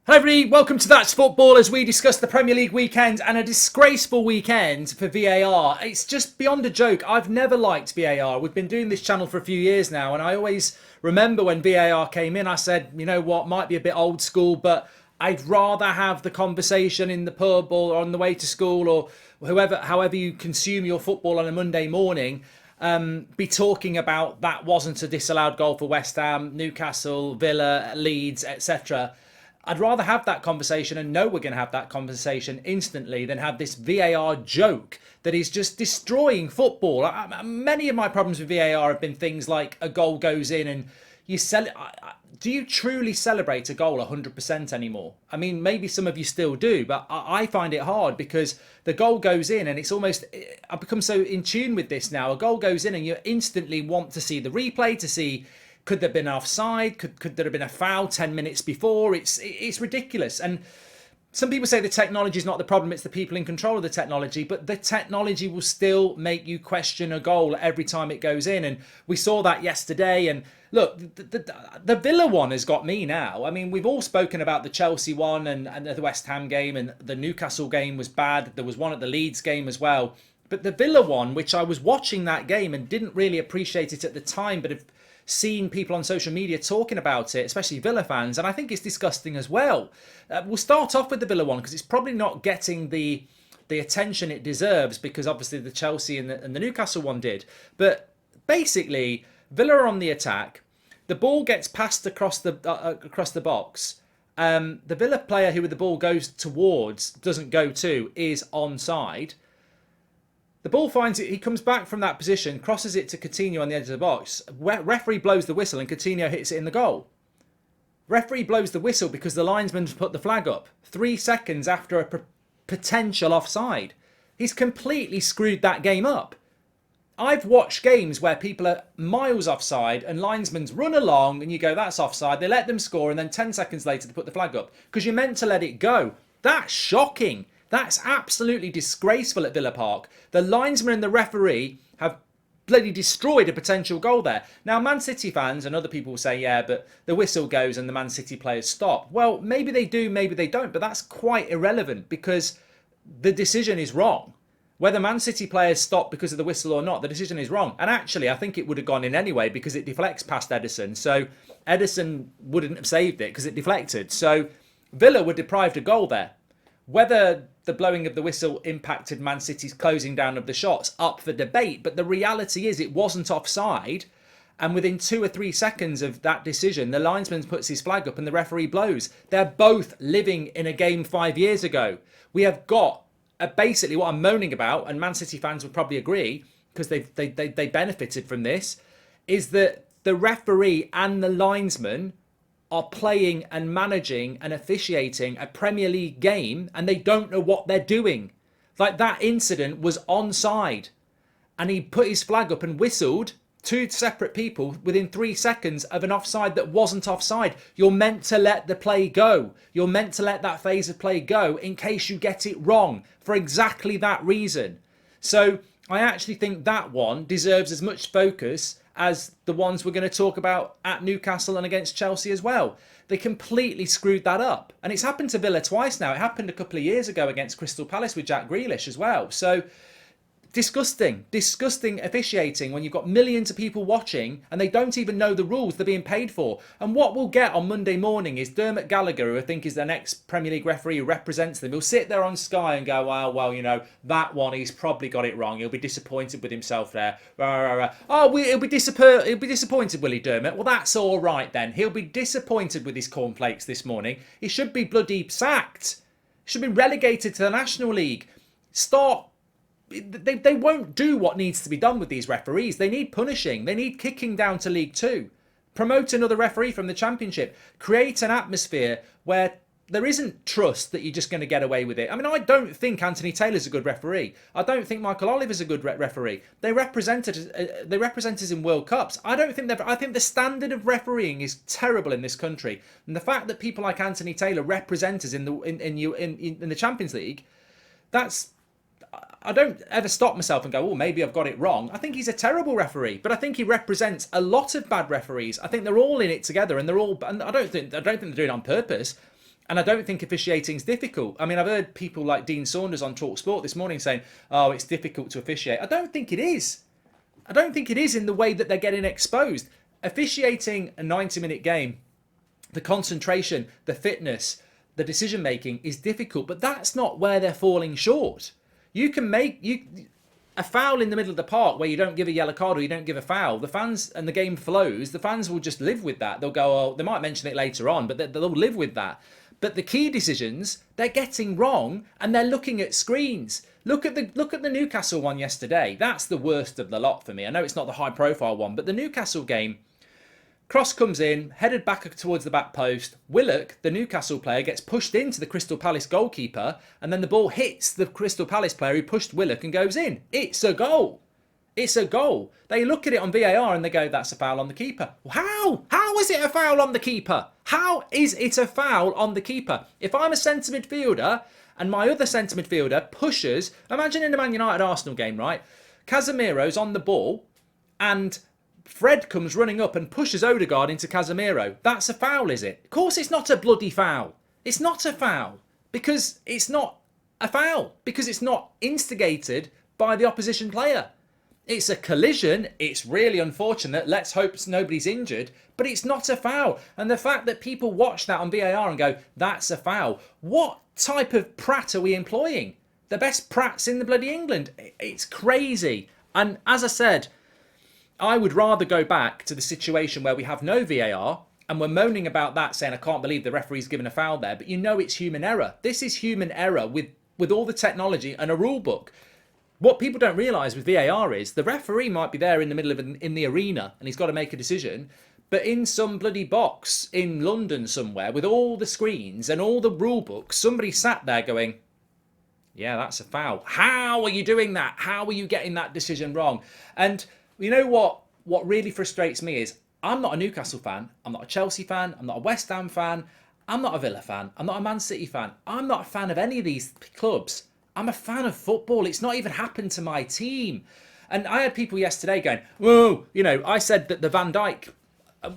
Hello everybody, welcome to That's Football as we discuss the Premier League weekend and a disgraceful weekend for VAR. It's just beyond a joke. I've never liked VAR. We've been doing this channel for a few years now and I always remember when VAR came in I said, you know what, might be a bit old school, but I'd rather have the conversation in the pub or on the way to school or however you consume your football on a Monday morning. Be talking about that wasn't a disallowed goal for West Ham, Newcastle, Villa, Leeds, etc. I'd rather have that conversation and know we're going to have that conversation instantly than have this VAR joke that is just destroying football. Many of my problems with VAR have been things like a goal goes in and you sell it. Do you truly celebrate a goal 100% anymore? I mean, maybe some of you still do, but I find it hard because the goal goes in and it's almost, I've become so in tune with this now. A goal goes in and you instantly want to see the replay to see, could there have been offside? Could there have been a foul 10 minutes before? It's ridiculous. And some people say the technology is not the problem, it's the people in control of the technology, but the technology will still make you question a goal every time it goes in. And we saw that yesterday. And look, the Villa one has got me now. I mean, we've all spoken about the Chelsea one and the West Ham game, and the Newcastle game was bad. There was one at the Leeds game as well. But the Villa one, which I was watching that game and didn't really appreciate it at the time, but have seen people on social media talking about it, especially Villa fans, and I think it's disgusting as well. We'll start off with the Villa one because it's probably not getting the attention it deserves because obviously the Chelsea and the Newcastle one did. But basically, Villa are on the attack. The ball gets passed across the box. The Villa player who the ball goes towards, doesn't go to, is onside. The ball finds it, he comes back from that position, crosses it to Coutinho on the edge of the box. Referee blows the whistle and Coutinho hits it in the goal. Referee blows the whistle because the linesman's put the flag up 3 seconds after a potential offside. He's completely screwed that game up. I've watched games where people are miles offside and linesmen's run along and you go, that's offside. They let them score and then 10 seconds later they put the flag up because you're meant to let it go. That's shocking. That's absolutely disgraceful at Villa Park. The linesman and the referee have bloody destroyed a potential goal there. Now, Man City fans and other people will say, yeah, but the whistle goes and the Man City players stop. Well, maybe they do, maybe they don't, but that's quite irrelevant because the decision is wrong. Whether Man City players stop because of the whistle or not, the decision is wrong. And actually, I think it would have gone in anyway because it deflects past Ederson. So Ederson wouldn't have saved it because it deflected. So Villa were deprived a goal there. Whether the blowing of the whistle impacted Man City's closing down of the shots, up for debate. But the reality is it wasn't offside. And within 2 or 3 seconds of that decision, the linesman puts his flag up and the referee blows. They're both living in a game 5 years ago. We have got basically what I'm moaning about, and Man City fans would probably agree, because they benefited from this, is that the referee and the linesman are playing and managing and officiating a Premier League game and they don't know what they're doing. Like that incident was onside and he put his flag up and whistled 2 separate people within 3 seconds of an offside that wasn't offside. You're meant to let the play go. You're meant to let that phase of play go in case you get it wrong for exactly that reason. So I actually think that one deserves as much focus as the ones we're going to talk about at Newcastle and against Chelsea as well. They completely screwed that up. And it's happened to Villa twice now. It happened a couple of years ago against Crystal Palace with Jack Grealish as well. So disgusting officiating when you've got millions of people watching and they don't even know the rules they're being paid for. And what we'll get on Monday morning is Dermot Gallagher, who I think is the next Premier League referee who represents them, he'll sit there on Sky and go, well, you know, that one, he's probably got it wrong. He'll be disappointed with himself there. Oh, he'll be disappointed, will he, Dermot? Well, that's all right then. He'll be disappointed with his cornflakes this morning. He should be bloody sacked. He should be relegated to the National League. They won't do what needs to be done with these referees. They need punishing. They need kicking down to League Two. Promote another referee from the Championship. Create an atmosphere where there isn't trust that you're just going to get away with it. I mean, I don't think Anthony Taylor's a good referee. I don't think Michael Oliver's a good referee. They represented us in World Cups. I think the standard of refereeing is terrible in this country. And the fact that people like Anthony Taylor represent us in the Champions League, that's, I don't ever stop myself and go, oh, maybe I've got it wrong. I think he's a terrible referee, but I think he represents a lot of bad referees. I think they're all in it together, and I don't think they're doing it on purpose. And I don't think officiating is difficult. I mean, I've heard people like Dean Saunders on TalkSport this morning saying, oh, it's difficult to officiate. I don't think it is. I don't think it is in the way that they're getting exposed. Officiating a 90-minute game, the concentration, the fitness, the decision making is difficult, but that's not where they're falling short. You can make a foul in the middle of the park where you don't give a yellow card or you don't give a foul. The fans, and the game flows, the fans will just live with that. They'll go, oh, they might mention it later on, but they'll live with that. But the key decisions they're getting wrong, and they're looking at screens. Look at the Newcastle one yesterday. That's the worst of the lot for me. I know it's not the high profile one, but the Newcastle game, cross comes in, headed back towards the back post. Willock, the Newcastle player, gets pushed into the Crystal Palace goalkeeper, and then the ball hits the Crystal Palace player who pushed Willock and goes in. It's a goal. It's a goal. They look at it on VAR and they go, that's a foul on the keeper. How? How is it a foul on the keeper? How is it a foul on the keeper? If I'm a centre midfielder and my other centre midfielder pushes, imagine in the Man United Arsenal game, right? Casemiro's on the ball and Fred comes running up and pushes Odegaard into Casemiro. That's a foul, is it? Of course it's not a bloody foul. It's not a foul because it's not a foul because it's not instigated by the opposition player. It's a collision. It's really unfortunate. Let's hope nobody's injured. But it's not a foul. And the fact that people watch that on VAR and go, that's a foul. What type of prat are we employing? The best prats in the bloody England. It's crazy. And as I said, I would rather go back to the situation where we have no VAR and we're moaning about that, saying, I can't believe the referee's given a foul there. But you know it's human error. This is human error with all the technology and a rule book. What people don't realise with VAR is the referee might be there in the middle of in the arena and he's got to make a decision, but in some bloody box in London somewhere with all the screens and all the rule books, somebody sat there going, yeah, that's a foul. How are you doing that? How are you getting that decision wrong? And you know what really frustrates me is I'm not a Newcastle fan, I'm not a Chelsea fan, I'm not a West Ham fan, I'm not a Villa fan, I'm not a Man City fan. I'm not a fan of any of these clubs. I'm a fan of football. It's not even happened to my team. And I had people yesterday going, whoa, you know, I said that the Van Dijk,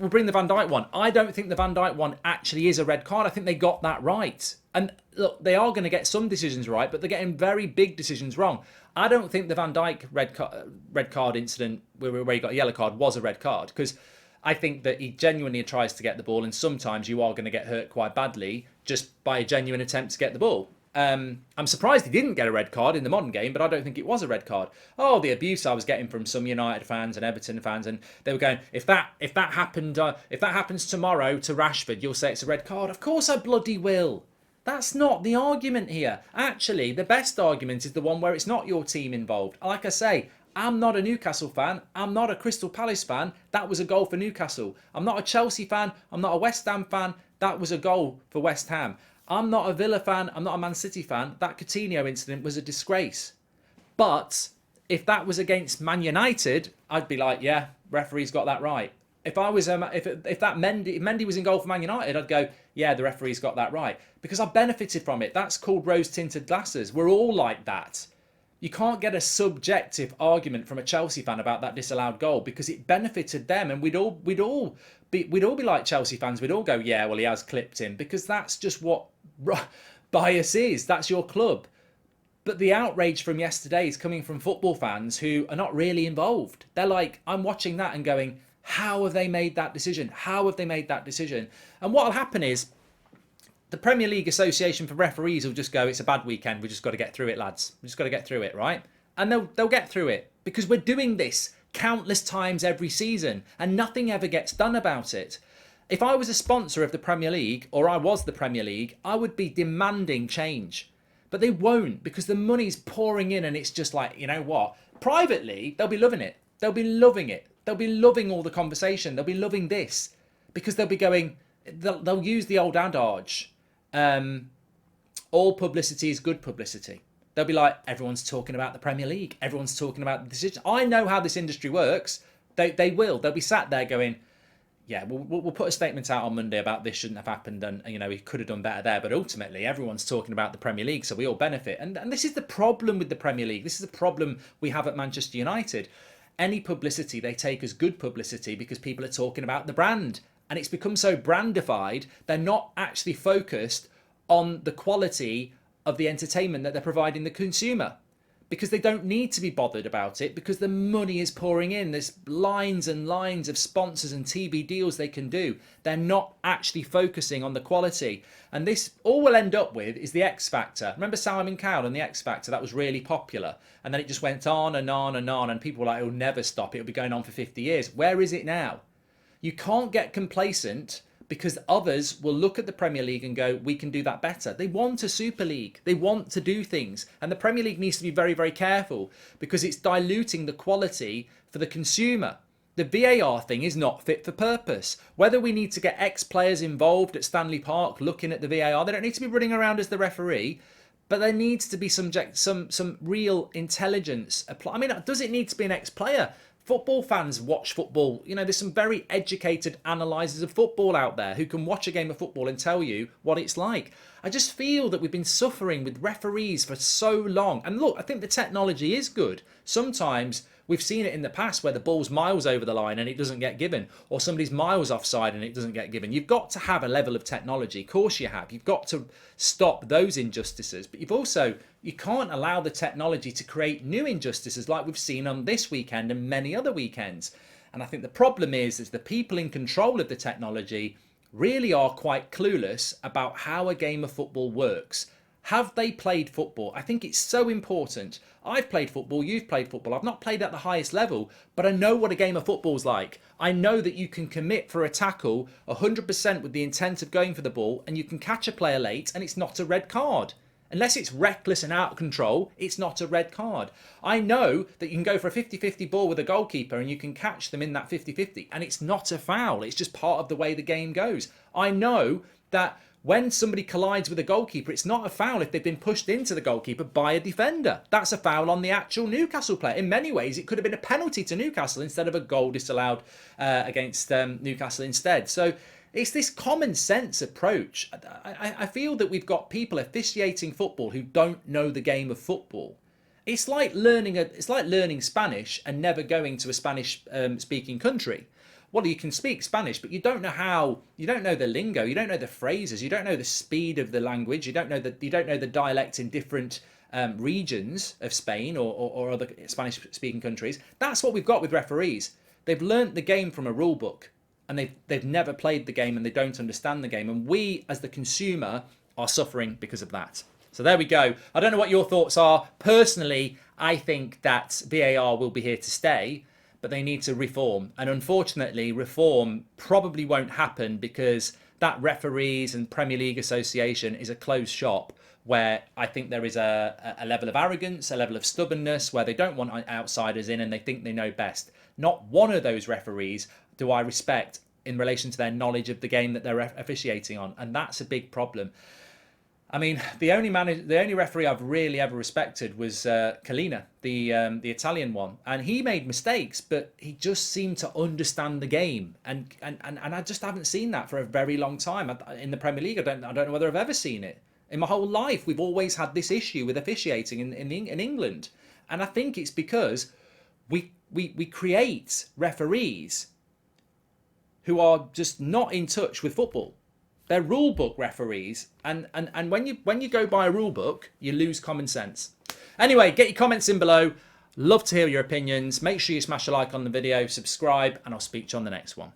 we'll bring the Van Dijk one. I don't think the Van Dijk one actually is a red card. I think they got that right. And look, they are going to get some decisions right, but they're getting very big decisions wrong. I don't think the Van Dijk red card incident where he got a yellow card was a red card because I think that he genuinely tries to get the ball and sometimes you are going to get hurt quite badly just by a genuine attempt to get the ball. I'm surprised he didn't get a red card in the modern game, but I don't think it was a red card. Oh, the abuse I was getting from some United fans and Everton fans, and they were going, if that happens tomorrow to Rashford, you'll say it's a red card. Of course I bloody will. That's not the argument here. Actually, the best argument is the one where it's not your team involved. Like I say, I'm not a Newcastle fan. I'm not a Crystal Palace fan. That was a goal for Newcastle. I'm not a Chelsea fan. I'm not a West Ham fan. That was a goal for West Ham. I'm not a Villa fan. I'm not a Man City fan. That Coutinho incident was a disgrace. But if that was against Man United, I'd be like, yeah, referee's got that right. If I was if Mendy was in goal for Man United, I'd go, yeah, the referee's got that right because I benefited from it. That's called rose-tinted glasses. We're all like that. You can't get a subjective argument from a Chelsea fan about that disallowed goal because it benefited them, and we'd all be like Chelsea fans. We'd all go, yeah, well, he has clipped him because that's just what bias is. That's your club. But the outrage from yesterday is coming from football fans who are not really involved. They're like, I'm watching that and going, how have they made that decision? How have they made that decision? And what will happen is the Premier League Association for Referees will just go, it's a bad weekend. We just got to get through it, lads. We just got to get through it, right? And they'll get through it because we're doing this countless times every season and nothing ever gets done about it. If I was a sponsor of the Premier League or I was the Premier League, I would be demanding change. But they won't because the money's pouring in and it's just like, you know what? Privately, they'll be loving it. They'll be loving it. They'll be loving all the conversation. They'll be loving this because they'll be going, they'll use the old adage, all publicity is good publicity. They'll be like, everyone's talking about the Premier League. Everyone's talking about the decision. I know how this industry works. They will. They'll be sat there going, yeah, we'll put a statement out on Monday about this shouldn't have happened and, you know, he could have done better there. But ultimately, everyone's talking about the Premier League, so we all benefit. And this is the problem with the Premier League. This is the problem we have at Manchester United. Any publicity they take as good publicity because people are talking about the brand. And it's become so brandified, they're not actually focused on the quality of the entertainment that they're providing the consumer, because they don't need to be bothered about it, because the money is pouring in. There's lines and lines of sponsors and TV deals they can do. They're not actually focusing on the quality. And this, all we'll end up with is the X Factor. Remember Simon Cowell and the X Factor? That was really popular. And then it just went on and on and on. And people were like, it'll never stop. It'll be going on for 50 years. Where is it now? You can't get complacent, because others will look at the Premier League and go, we can do that better. They want a Super League. They want to do things. And the Premier League needs to be very, very careful, because it's diluting the quality for the consumer. The VAR thing is not fit for purpose. Whether we need to get ex-players involved at Stanley Park looking at the VAR, they don't need to be running around as the referee, but there needs to be some real intelligence applied. I mean, does it need to be an ex-player? Football fans watch football. You know, there's some very educated analysers of football out there who can watch a game of football and tell you what it's like. I just feel that we've been suffering with referees for so long. And look, I think the technology is good. Sometimes we've seen it in the past where the ball's miles over the line and it doesn't get given, or somebody's miles offside and it doesn't get given. You've got to have a level of technology. Of course you have. You've got to stop those injustices. But you can't allow the technology to create new injustices like we've seen on this weekend and many other weekends. And I think the problem is the people in control of the technology really are quite clueless about how a game of football works. Have they played football? I think it's so important. I've played football, you've played football. I've not played at the highest level, but I know what a game of football's like. I know that you can commit for a tackle 100% with the intent of going for the ball, and you can catch a player late and it's not a red card. Unless it's reckless and out of control, it's not a red card. I know that you can go for a 50-50 ball with a goalkeeper and you can catch them in that 50-50 and it's not a foul. It's just part of the way the game goes. I know that when somebody collides with a goalkeeper, it's not a foul if they've been pushed into the goalkeeper by a defender. That's a foul on the actual Newcastle player. In many ways, it could have been a penalty to Newcastle instead of a goal disallowed against Newcastle instead. So it's this common sense approach. I feel that we've got people officiating football who don't know the game of football. It's like learning Spanish and never going to a Spanish speaking country. Well, you can speak Spanish, but you don't know the lingo, you don't know the phrases, you don't know the speed of the language, you don't know the dialect in different regions of Spain or other Spanish speaking countries. That's what we've got with referees. They've learnt the game from a rule book, and they've never played the game, and they don't understand the game. And we, as the consumer, are suffering because of that. So there we go. I don't know what your thoughts are. Personally, I think that VAR will be here to stay, but they need to reform. And unfortunately, reform probably won't happen because that referees and Premier League Association is a closed shop where I think there is a level of arrogance, a level of stubbornness, where they don't want outsiders in and they think they know best. Not one of those referees do I respect in relation to their knowledge of the game that they're officiating on, and that's a big problem. I mean, the only referee I've really ever respected was Collina, the Italian one, and he made mistakes, but he just seemed to understand the game, and I just haven't seen that for a very long time in the Premier League. I don't know whether I've ever seen it in my whole life. We've always had this issue with officiating in England, and I think it's because we create referees who are just not in touch with football. They're rule book referees, and when you go by a rule book, you lose common sense. Anyway, get your comments in below. Love to hear your opinions. Make sure you smash a like on the video, subscribe, and I'll speak to you on the next one.